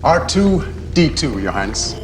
R2-D2, Your Highness.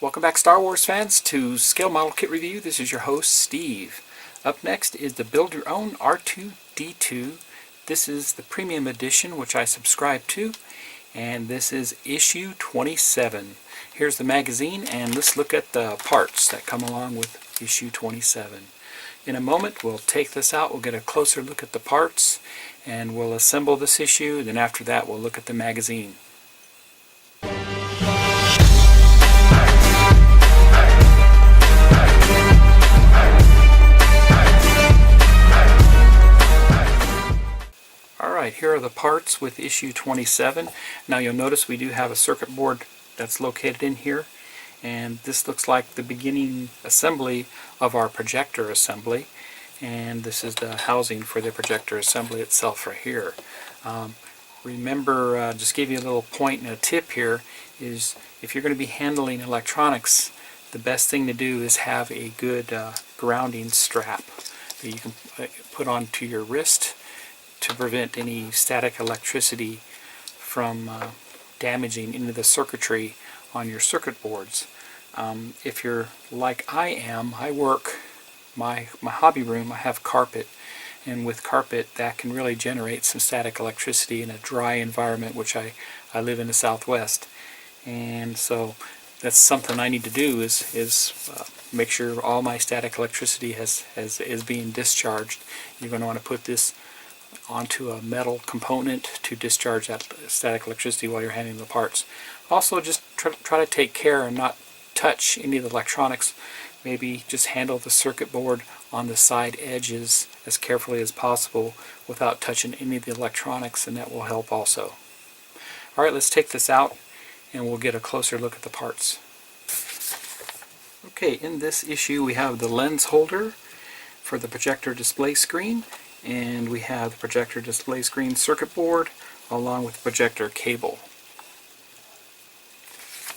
Welcome back, Star Wars fans, to Scale Model Kit Review. This is your host, Steve. Up next is the Build Your Own R2-D2. This is the Premium Edition, which I subscribe to, and this is issue 27. Here's the magazine, and let's look at the parts that come along with issue 27. In a moment, we'll take this out, we'll get a closer look at the parts, and we'll assemble this issue. Then after that, we'll look at the magazine. Alright, here are the parts with issue 27. Now you'll notice we do have a circuit board that's located in here, and this looks like the beginning assembly of our projector assembly, and this is the housing for the projector assembly itself right here. Remember, just give you a little point and a tip here, is if you're going to be handling electronics, the best thing to do is have a good grounding strap that you can put onto your wrist to prevent any static electricity from damaging into the circuitry on your circuit boards. If you're like I am, I work my hobby room, I have carpet, and with carpet that can really generate some static electricity in a dry environment, which I live in the Southwest, and so that's something I need to do is make sure all my static electricity is being discharged. You're going to want to put this onto a metal component to discharge that static electricity while you're handling the parts. Also, just try to take care and not touch any of the electronics. Maybe just handle the circuit board on the side edges as carefully as possible without touching any of the electronics, and that will help also. Alright, let's take this out and we'll get a closer look at the parts. Okay, in this issue we have the lens holder for the projector display screen, and we have the projector display screen circuit board along with the projector cable.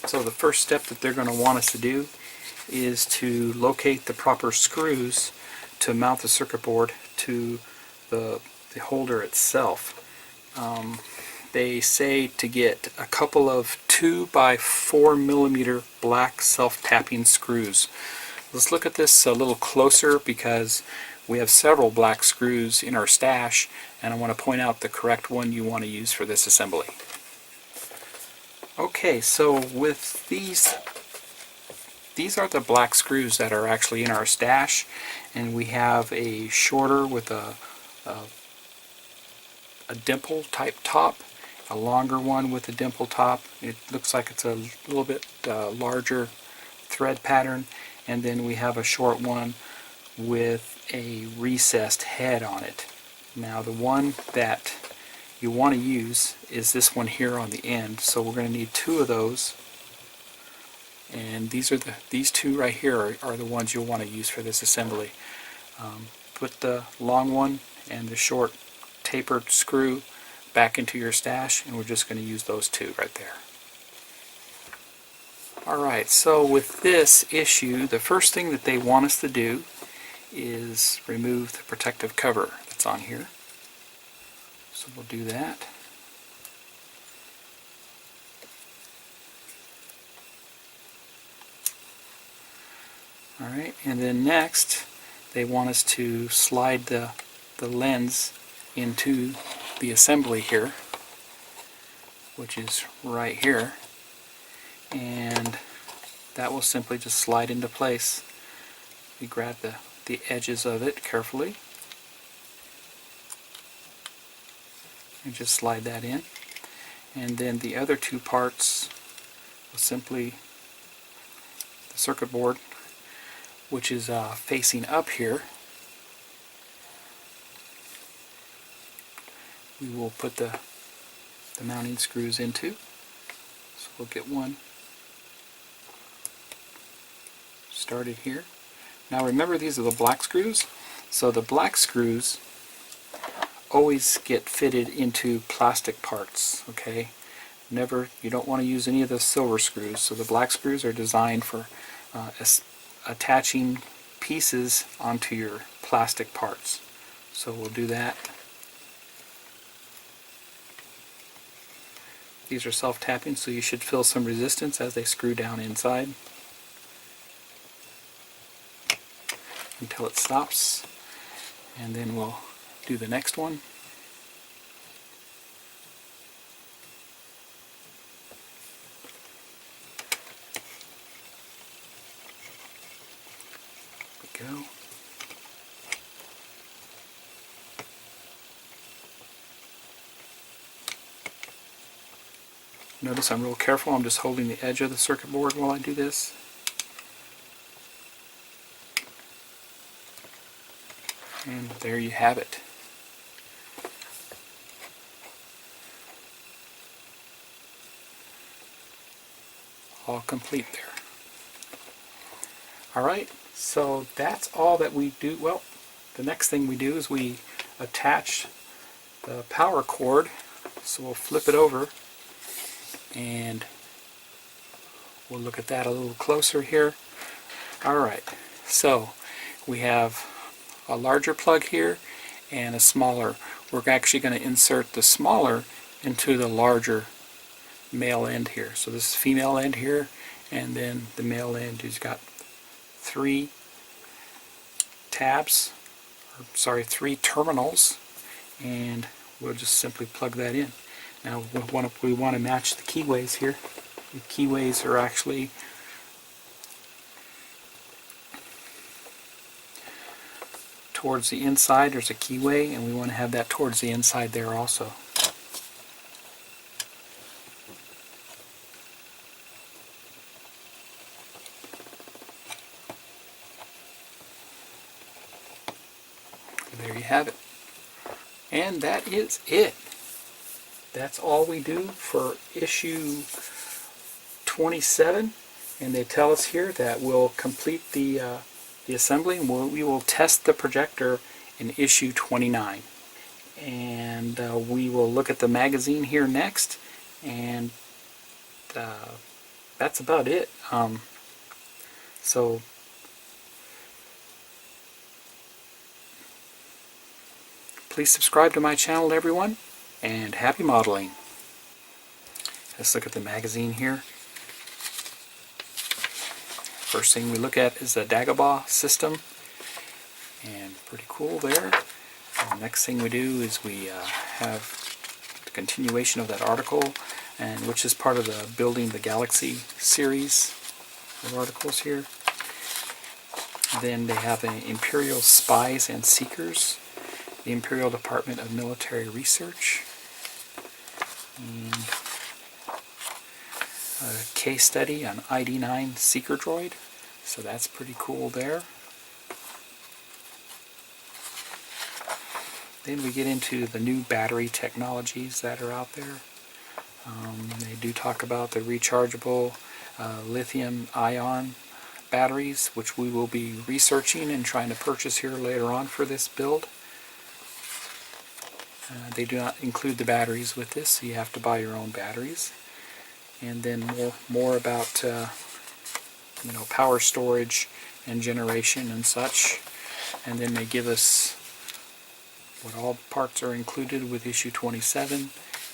So the first step that they're going to want us to do is to locate the proper screws to mount the circuit board to the holder itself. They say to get a couple of 2 by 4 millimeter black self-tapping screws. Let's look at this a little closer because we have several black screws in our stash, and I want to point out the correct one you want to use for this assembly. Okay, so with these are the black screws that are actually in our stash, and we have a shorter with a dimple type top, a longer one with a dimple top. It looks like it's a little bit larger thread pattern, and then we have a short one with a recessed head on it. Now the one that you want to use is this one here on the end, so we're going to need 2 of those, and these 2 right here are the ones you'll want to use for this assembly. Put the long one and the short tapered screw back into your stash, and we're just going to use those 2 right there. Alright, so with this issue, the first thing that they want us to do is remove the protective cover that's on here. So we'll do that. Alright, and then next they want us to slide the lens into the assembly here, which is right here, and that will simply just slide into place. We grab the edges of it carefully and just slide that in, and then the other 2 parts will simply, the circuit board, which is facing up here, we will put the mounting screws into. So we'll get one started here. Now remember, these are the black screws. So the black screws always get fitted into plastic parts, okay? Never, you don't want to use any of the silver screws. So the black screws are designed for attaching pieces onto your plastic parts. So we'll do that. These are self-tapping, so you should feel some resistance as they screw down inside until it stops, and then we'll do the next one. There we go. Notice I'm real careful. I'm just holding the edge of the circuit board while I do this. And there you have it. All complete there. Alright, so that's all that we do. Well, the next thing we do is we attach the power cord. So we'll flip it over and we'll look at that a little closer here. Alright, so we have a larger plug here and a smaller. We're actually going to insert the smaller into the larger male end here. So this is female end here, and then the male end has got three tabs, or sorry, three terminals, and we'll just simply plug that in. Now we want to match the keyways here. The keyways are actually towards the inside. There's a keyway, and we want to have that towards the inside there also. There you have it. And that is it. That's all we do for issue 27, and they tell us here that we'll complete the assembly, and we will test the projector in issue 29. And we will look at the magazine here next, and that's about it. So please subscribe to my channel, everyone, and happy modeling. Let's look at the magazine here. First thing we look at is the Dagobah system, and pretty cool there. The next thing we do is we have the continuation of that article, and which is part of the Building the Galaxy series of articles here. Then they have an Imperial Spies and Seekers, the Imperial Department of Military Research, and a case study on ID9 Seeker Droid, so that's pretty cool there. Then we get into the new battery technologies that are out there. They do talk about the rechargeable lithium-ion batteries, which we will be researching and trying to purchase here later on for this build. They do not include the batteries with this, so you have to buy your own batteries. And then more about power storage and generation and such. And then they give us what all parts are included with issue 27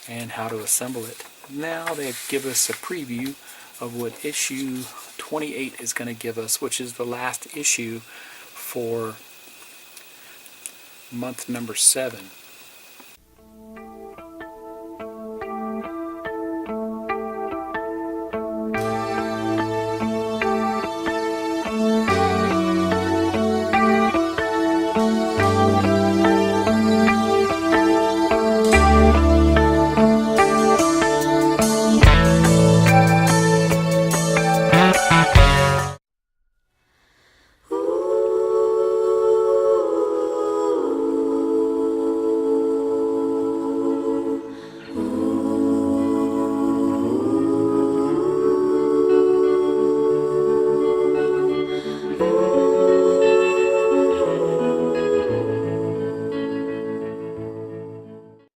and how to assemble it. Now they give us a preview of what issue 28 is going to give us, which is the last issue for month number 7.